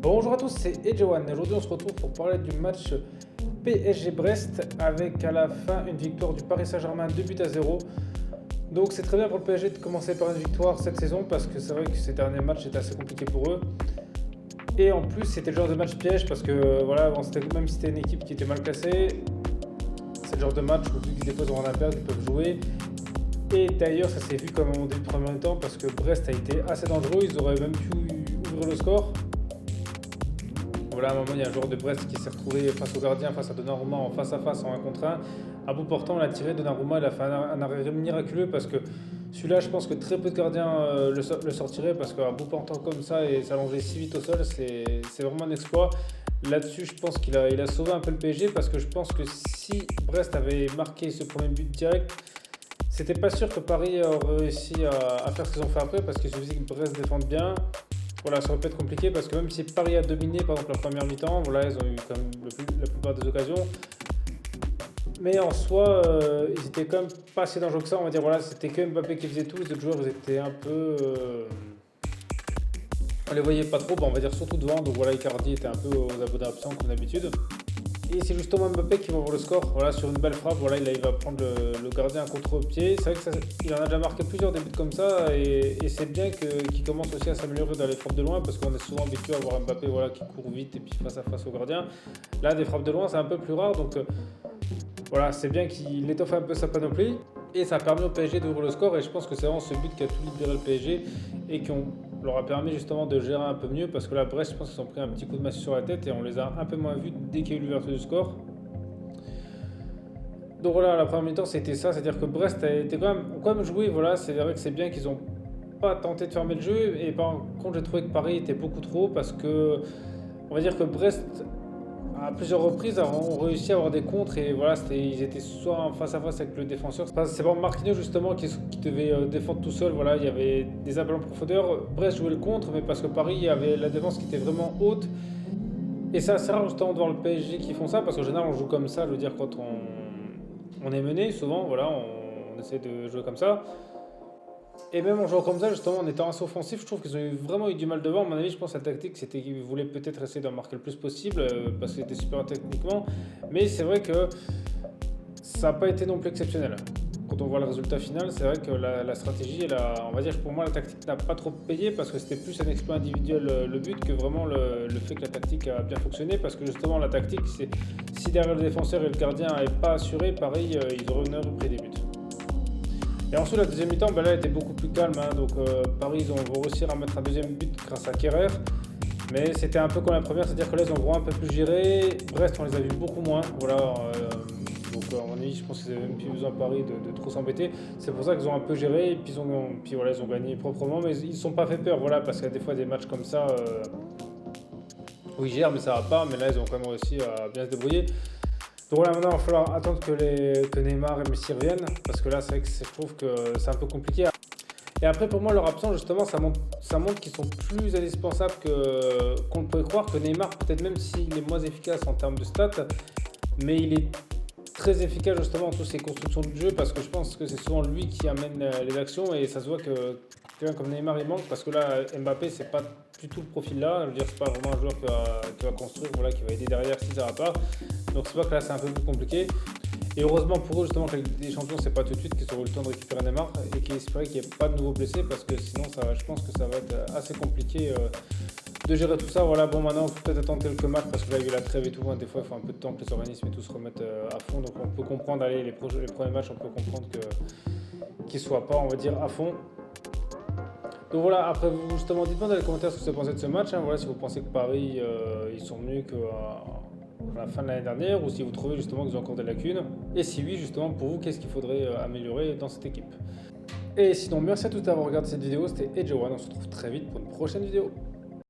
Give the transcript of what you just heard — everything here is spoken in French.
Bonjour à tous, c'est Edgewan. Aujourd'hui, on se retrouve pour parler du match PSG-Brest avec à la fin une victoire du Paris Saint-Germain 2 buts à 0. Donc c'est très bien pour le PSG de commencer par une victoire cette saison parce que c'est vrai que ces derniers matchs étaient assez compliqués pour eux. Et en plus, c'était le genre de match piège parce que voilà, même si c'était une équipe qui était mal classée, c'est le genre de match où vu que des fois ils ont rien à perdre, ils peuvent jouer. Et d'ailleurs, ça s'est vu comme au début de premier temps parce que Brest a été assez dangereux, ils auraient même pu ouvrir le score. Voilà, à un moment, il y a un joueur de Brest qui s'est retrouvé face au gardien, face à Donnarumma, en face à face, en 1 contre 1. À bout portant, on l'a tiré. Donnarumma, il a fait un arrêt miraculeux parce que celui-là, je pense que très peu de gardiens le sortiraient parce qu'à bout portant comme ça et s'allonger si vite au sol, c'est vraiment un exploit. Là-dessus, je pense qu'il a sauvé un peu le PSG parce que je pense que si Brest avait marqué ce premier but direct, c'était pas sûr que Paris aurait réussi à faire ce qu'ils ont fait après parce qu'il suffisait que Brest défende bien. Voilà, ça aurait pu être compliqué parce que même si Paris a dominé par exemple la première mi-temps, voilà, ils ont eu quand même la plupart des occasions. Mais en soi, ils étaient quand même pas si dangereux que ça. On va dire, voilà, c'était que Mbappé qui faisait tout. Les autres joueurs, ils étaient un peu. On les voyait pas trop, on va dire surtout devant. Donc voilà, Icardi était un peu aux abonnés absents comme d'habitude. Et c'est justement Mbappé qui va ouvrir le score. Voilà, sur une belle frappe, voilà, il va prendre le gardien contre-pied. C'est vrai qu'il en a déjà marqué plusieurs des buts comme ça. Et c'est bien qu'il commence aussi à s'améliorer dans les frappes de loin parce qu'on est souvent habitué à voir Mbappé voilà, qui court vite et puis face à face au gardien. Là, des frappes de loin, c'est un peu plus rare. Donc voilà, c'est bien qu'il étoffe un peu sa panoplie. Et ça a permis au PSG d'ouvrir le score. Et je pense que c'est vraiment ce but qui a tout libéré le PSG et qui leur a permis justement de gérer un peu mieux parce que là, Brest, je pense qu'ils ont pris un petit coup de massue sur la tête et on les a un peu moins vus dès qu'il y a eu l'ouverture du score. Donc voilà, la première mi-temps, c'était ça, c'est-à-dire que Brest a été quand même joué. Voilà, c'est vrai que c'est bien qu'ils n'ont pas tenté de fermer le jeu. Et par contre, j'ai trouvé que Paris était beaucoup trop parce que, on va dire que Brest à plusieurs reprises ont réussi à avoir des contres et voilà, ils étaient soit en face à face avec le défenseur. C'est pas Marquinhos justement qui devait défendre tout seul. Voilà, il y avait des appels en profondeur. Brest jouait le contre, mais parce que Paris avait la défense qui était vraiment haute. Et c'est assez rare justement de voir le PSG qui font ça parce qu'en général on joue comme ça. Je veux dire, quand on est mené, souvent, voilà, on essaie de jouer comme ça. Et même en jouant comme ça, justement, en étant assez offensif, je trouve qu'ils ont vraiment eu du mal devant. À mon avis, je pense que la tactique, c'était qu'ils voulaient peut-être essayer d'en marquer le plus possible, parce que c'était super techniquement. Mais c'est vrai que ça n'a pas été non plus exceptionnel. Quand on voit le résultat final, c'est vrai que la stratégie, on va dire que pour moi, la tactique n'a pas trop payé, parce que c'était plus un exploit individuel le but que vraiment le fait que la tactique a bien fonctionné. Parce que justement, la tactique, c'est si derrière le défenseur et le gardien n'avaient pas assuré, pareil, ils auraient pris des buts. Et ensuite, la deuxième mi-temps, là, elle était beaucoup plus calme. Donc Paris, ils vont réussir à mettre un deuxième but grâce à Kerrer. Mais c'était un peu comme la première, c'est-à-dire que là, ils ont vraiment un peu plus géré. Brest, on les a vus beaucoup moins. Voilà, donc à mon avis, je pense qu'ils n'avaient même plus besoin Paris de trop s'embêter. C'est pour ça qu'ils ont un peu géré. Et puis, voilà, ils ont gagné proprement. Mais ils ne sont pas fait peur, voilà, parce qu'il y a des fois des matchs comme ça où ils gèrent, mais ça va pas. Mais là, ils ont quand même réussi à bien se débrouiller. Donc voilà, maintenant il va falloir attendre que Neymar et Messi reviennent, parce que là c'est vrai que je trouve que c'est un peu compliqué. Et après pour moi leur absence justement ça montre qu'ils sont plus indispensables qu'on le pourrait croire, que Neymar peut-être même s'il est moins efficace en termes de stats, mais il est très efficace justement dans toutes ses constructions de jeu parce que je pense que c'est souvent lui qui amène les actions et ça se voit que quelqu'un comme Neymar il manque parce que là Mbappé c'est pas du tout le profil là, je veux dire c'est pas vraiment un joueur qui va construire, voilà, qui va aider derrière si ça va pas. Donc c'est vrai que là c'est un peu plus compliqué. Et heureusement pour eux justement que les champions c'est pas tout de suite qu'ils auront eu le temps de récupérer Neymar et qu'ils espèrent qu'il n'y ait pas de nouveaux blessés parce que sinon je pense que ça va être assez compliqué de gérer tout ça. Voilà, bon maintenant il faut peut-être attendre quelques matchs parce que là il y a eu la trêve et tout, hein, des fois il faut un peu de temps que les organismes et tout se remettent à fond. Donc on peut comprendre, allez les premiers matchs on peut comprendre qu'ils soient pas on va dire à fond. Donc voilà, après vous justement dites-moi dans les commentaires ce que vous pensez de ce match, hein, voilà, si vous pensez que Paris ils sont mieux que à la fin de l'année dernière ou si vous trouvez justement qu'ils ont encore des lacunes. Et si oui, justement pour vous, qu'est-ce qu'il faudrait améliorer dans cette équipe. Et sinon, merci à tous d'avoir regardé cette vidéo, c'était Edgewan, on se retrouve très vite pour une prochaine vidéo.